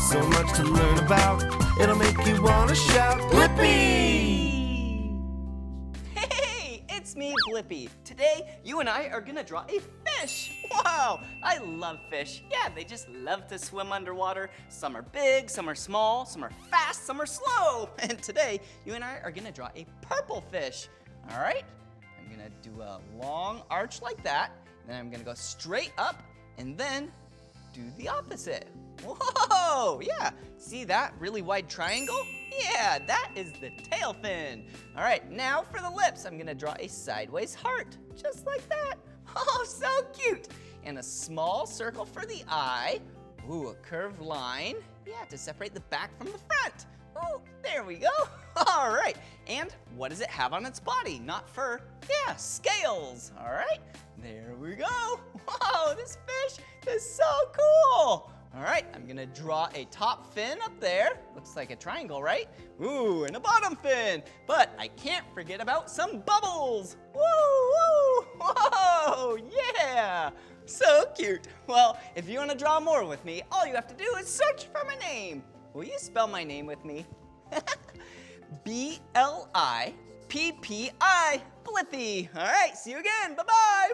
So much to learn about. It'll make you want to shout, Blippi! Hey, it's me, Blippi. Today, you and I are gonna draw a fish. Wow, I love fish. Yeah, they just love to swim underwater. Some are big, some are small, some are fast, some are slow. And today, you and I are gonna draw a purple fish. All right, I'm gonna do a long arch like that. Then I'm gonna go straight up and then do the opposite. Whoa, yeah, see that really wide triangle? Yeah, that is the tail fin. All right, now for the lips, I'm gonna draw a sideways heart, just like that. Oh, so cute. And a small circle for the eye. Ooh, a curved line. Yeah, to separate the back from the front. Oh, there we go. All right, and what does it have on its body? Not fur, yeah, scales. All right, there we go. Whoa, this fish is so cool. All right, I'm gonna draw a top fin up there. Looks like a triangle, right? Ooh, and a bottom fin. But I can't forget about some bubbles. Woo, woo, whoa, yeah. So cute. Well, if you wanna draw more with me, all you have to do is search for my name. Will you spell my name with me? B-L-I-P-P-I, Blippi. All right, see you again, bye-bye.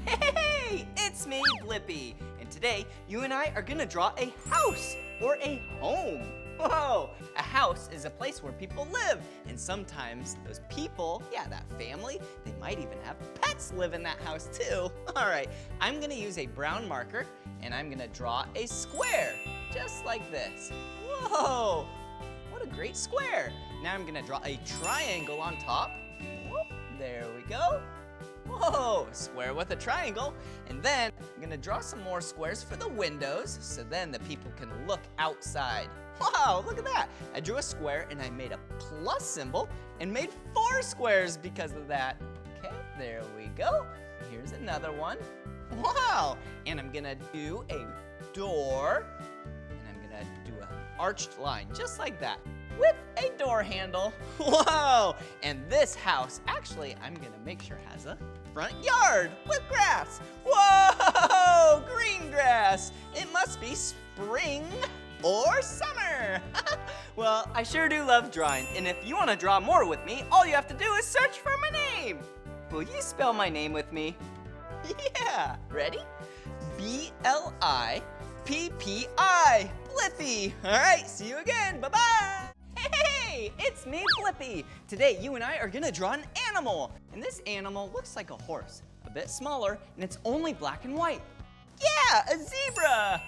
Hey, it's me, Blippi. And today, you and I are gonna draw a house or a home. Whoa, a house is a place where people live. And sometimes those people, yeah, that family, they might even have pets live in that house too. All right, I'm gonna use a brown marker and I'm gonna draw a square, just like this. Whoa, what a great square. Now I'm gonna draw a triangle on top. Whoop, there we go. Whoa, square with a triangle. And then I'm gonna draw some more squares for the windows so then the people can look outside. Wow, look at that. I drew a square and I made a plus symbol and made 4 squares because of that. Okay, there we go. Here's another one. Wow, and I'm gonna do a door and I'm gonna do an arched line just like that with a door handle. Whoa, and this house, actually, I'm gonna make sure has a front yard with grass. Whoa, green grass. It must be spring or summer. Well, I sure do love drawing, and if you want to draw more with me, all you have to do is search for my name. Will you spell my name with me? Yeah, ready? B-L-I-P-P-I, Blippi. All right, see you again, bye-bye. Hey, it's me, Blippi. Today, you and I are gonna draw an animal, and this animal looks like a horse, a bit smaller, and it's only black and white. Yeah, a zebra!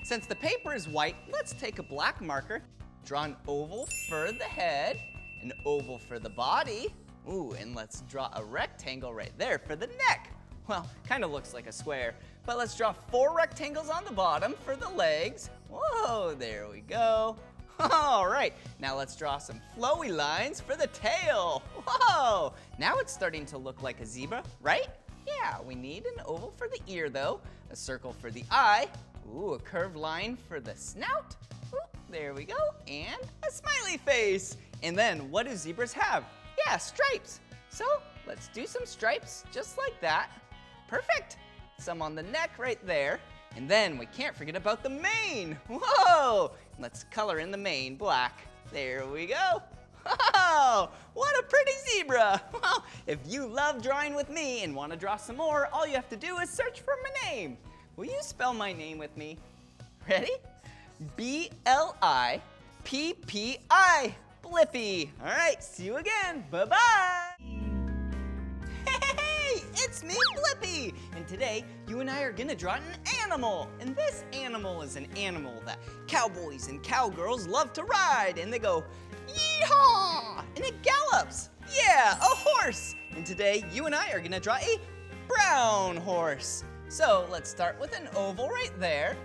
Since the paper is white, let's take a black marker, draw an oval for the head, an oval for the body. Ooh, and let's draw a rectangle right there for the neck. Well, kind of looks like a square, but let's draw 4 rectangles on the bottom for the legs. Whoa, there we go. All right, now let's draw some flowy lines for the tail. Whoa, now it's starting to look like a zebra, right? Yeah, we need an oval for the ear though, a circle for the eye, ooh, a curved line for the snout, ooh, there we go, and a smiley face. And then what do zebras have? Yeah, stripes. So let's do some stripes just like that. Perfect. Some on the neck right there. And then we can't forget about the mane. Whoa! Let's color in the mane black. There we go. Oh, what a pretty zebra. Well, if you love drawing with me and want to draw some more, all you have to do is search for my name. Will you spell my name with me? Ready? B-L-I-P-P-I, Blippi. All right, see you again. Bye-bye. Hey, it's me, Blippi. And today, you and I are gonna draw an animal. And this animal is an animal that cowboys and cowgirls love to ride. And they go, yee-haw! And it gallops. Yeah, a horse. And today, you and I are gonna draw a brown horse. So let's start with an oval right there,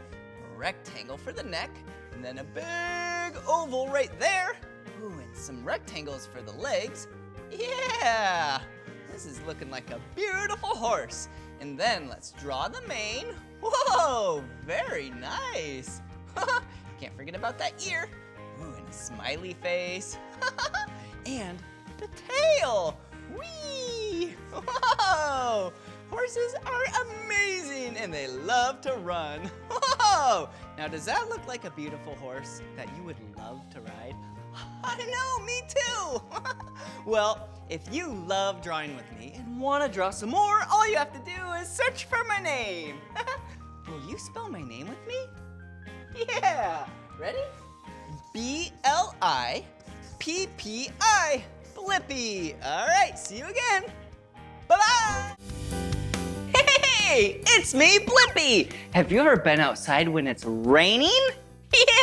a rectangle for the neck, and then a big oval right there. Ooh, and some rectangles for the legs. Yeah, this is looking like a beautiful horse. And then let's draw the mane. Whoa, very nice. Can't forget about that ear. Ooh, and a smiley face. And the tail. Whee! Whoa! Horses are amazing and they love to run. Whoa! Now, does that look like a beautiful horse that you would love to ride? I know, me too! Well, if you love drawing with me and want to draw some more, all you have to do is search for my name. Will you spell my name with me? Yeah! Ready? B-L-I-P-P-I. Blippi. All right, see you again. Bye-bye. Hey, it's me, Blippi. Have you ever been outside when it's raining?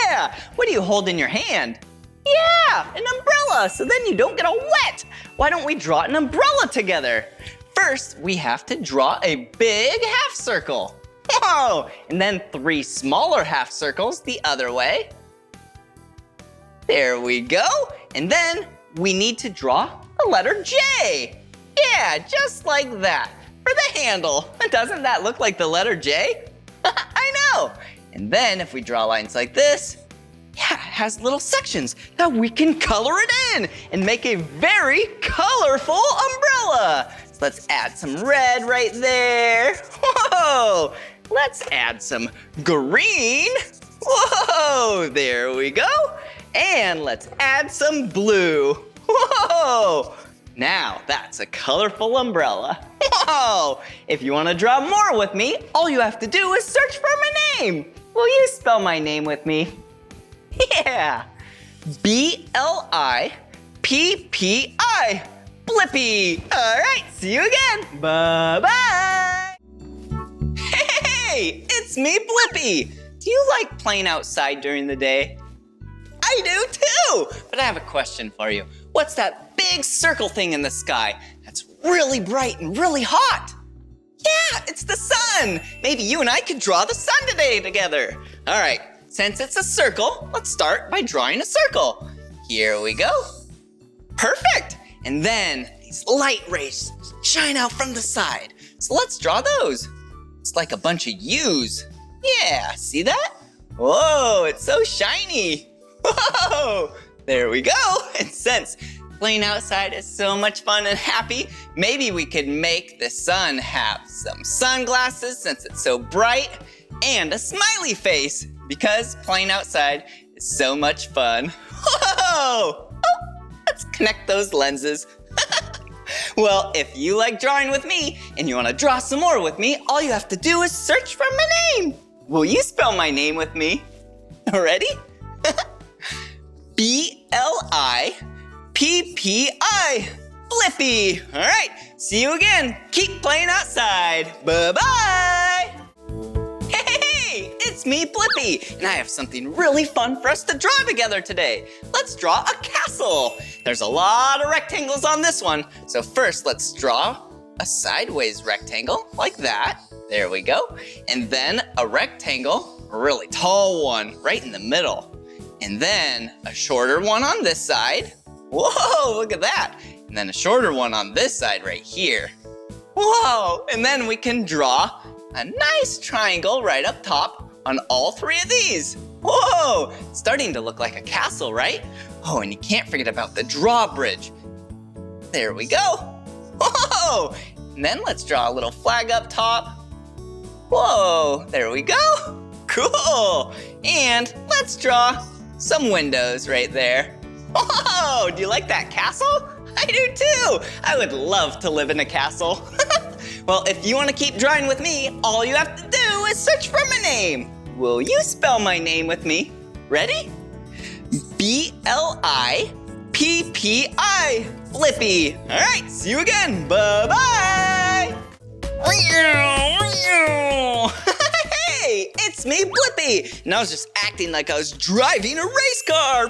Yeah. What do you hold in your hand? Yeah, an umbrella, so then you don't get all wet. Why don't we draw an umbrella together? First, we have to draw a big half circle. Whoa, and then 3 smaller half circles the other way. There we go. And then we need to draw a letter J. Yeah, just like that, for the handle. Doesn't that look like the letter J? I know. And then if we draw lines like this, yeah, it has little sections that we can color it in and make a very colorful umbrella. So let's add some red right there. Whoa, let's add some green. Whoa, there we go. And let's add some blue. Whoa, now that's a colorful umbrella. Whoa, if you want to draw more with me, all you have to do is search for my name. Will you spell my name with me? Yeah, B-L-I-P-P-I, Blippi. All right, see you again. Bye-bye. Hey, it's me, Blippi. Do you like playing outside during the day? I do too, but I have a question for you. What's that big circle thing in the sky that's really bright and really hot? Yeah, it's the sun. Maybe you and I could draw the sun today together. All right. Since it's a circle, let's start by drawing a circle. Here we go. Perfect. And then these light rays shine out from the side. So let's draw those. It's like a bunch of U's. Yeah, see that? Whoa, it's so shiny. Whoa, there we go. And since playing outside is so much fun and happy, maybe we could make the sun have some sunglasses since it's so bright and a smiley face, because playing outside is so much fun. Whoa! Oh, let's connect those lenses. Well, if you like drawing with me and you want to draw some more with me, all you have to do is search for my name. Will you spell my name with me? Ready? B-L-I-P-P-I. Blippi. All right, see you again. Keep playing outside. Bye-bye. Hey, it's me, Blippi, and I have something really fun for us to draw together today. Let's draw a castle. There's a lot of rectangles on this one, so first let's draw a sideways rectangle like that. There we go. And then a rectangle, a really tall one right in the middle. And then a shorter one on this side. Whoa, look at that. And then a shorter one on this side right here. Whoa, and then we can draw a nice triangle right up top on all 3 of these. Whoa, it's starting to look like a castle, right? Oh, and you can't forget about the drawbridge. There we go. Whoa, and then let's draw a little flag up top. Whoa, there we go. Cool, and let's draw some windows right there. Whoa, do you like that castle? I do too. I would love to live in a castle. Well, if you want to keep drawing with me, all you have to do is search for my name. Will you spell my name with me? Ready? B-L-I-P-P-I. Blippi. All right, see you again. Bye-bye. Hey, it's me, Blippi. And I was just acting like I was driving a race car.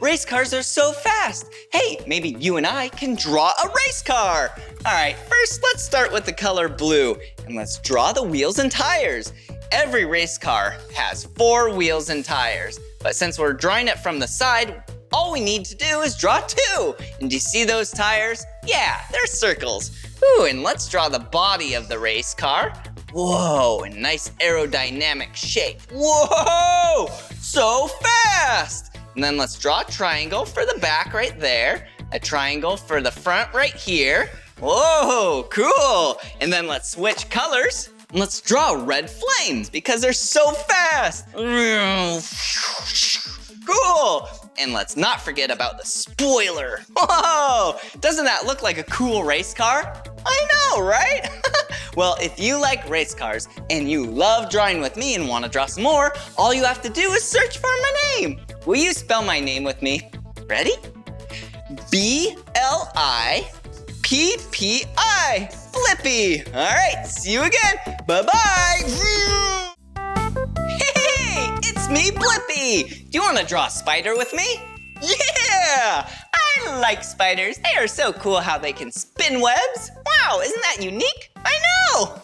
Race cars are so fast. Hey, maybe you and I can draw a race car. All right, first let's start with the color blue and let's draw the wheels and tires. Every race car has 4 wheels and tires, but since we're drawing it from the side, all we need to do is draw 2. And do you see those tires? Yeah, they're circles. Ooh, and let's draw the body of the race car. Whoa, a nice aerodynamic shape. Whoa, so fast. And then let's draw a triangle for the back right there, a triangle for the front right here. Whoa, cool. And then let's switch colors. Let's draw red flames because they're so fast. Cool. And let's not forget about the spoiler. Whoa, doesn't that look like a cool race car? I know, right? Well, if you like race cars and you love drawing with me and want to draw some more, all you have to do is search for my name. Will you spell my name with me? Ready? B-L-I-P-P-I. Blippi. All right, see you again. Bye-bye. Hey, it's me, Blippi. Do you want to draw a spider with me? Yeah, I like spiders. They are so cool how they can spin webs. Wow, isn't that unique? I know.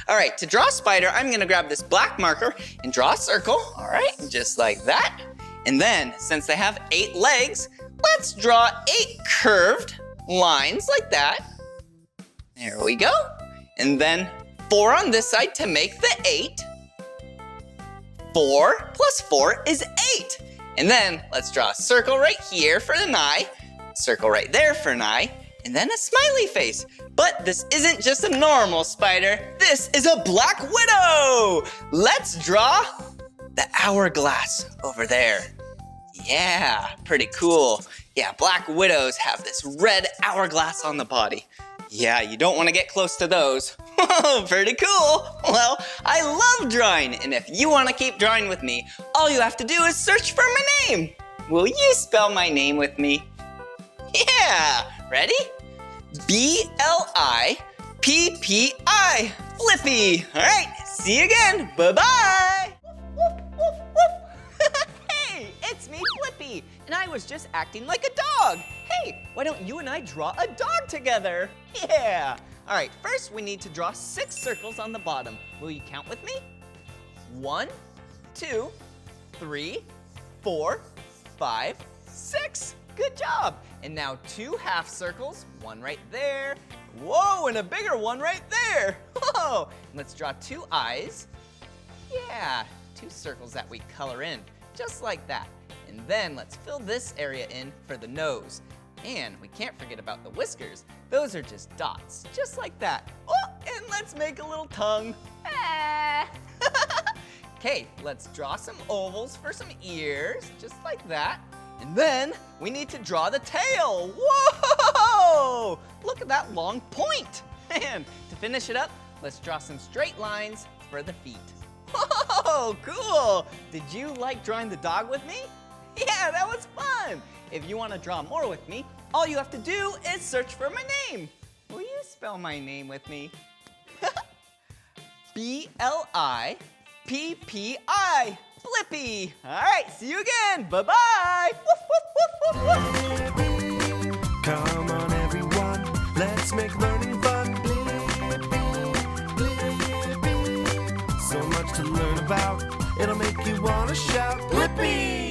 All right, to draw a spider, I'm gonna grab this black marker and draw a circle. All right, just like that. And then, since they have 8 legs, let's draw 8 curved lines like that. There we go. And then 4 on this side to make the 8. 4 plus 4 is 8. And then let's draw a circle right here for an eye, circle right there for an eye, and then a smiley face. But this isn't just a normal spider. This is a black widow. Let's draw the hourglass over there. Yeah, pretty cool. Yeah, black widows have this red hourglass on the body. Yeah, you don't want to get close to those. Pretty cool. Well, I love drawing, and if you want to keep drawing with me, all you have to do is search for my name. Will you spell my name with me? Yeah, ready? B-L-I-P-P-I. Blippi. All right, see you again. Bye-bye. Hey, it's me, Blippi, and I was just acting like a dog. Hey, why don't you and I draw a dog together? Yeah. All right, first we need to draw 6 circles on the bottom. Will you count with me? 1, 2, 3, 4, 5, 6. Good job. And now 2 half circles, one right there. Whoa, and a bigger one right there. Whoa. And let's draw 2 eyes. Yeah, 2 circles that we color in, just like that. And then let's fill this area in for the nose. And we can't forget about the whiskers. Those are just dots, just like that. Oh, and let's make a little tongue. Okay, let's draw some ovals for some ears, just like that. And then we need to draw the tail. Whoa! Look at that long point. And to finish it up, let's draw some straight lines for the feet. Whoa, cool. Did you like drawing the dog with me? Yeah, that was fun. If you want to draw more with me, all you have to do is search for my name. Will you spell my name with me? B-L-I-P-P-I. Blippi. All right, see you again. Bye-bye. Woof, woof, woof, woof, woof. Come on, everyone, let's make learning fun. So much to learn about, it'll make you want to shout, Blippi!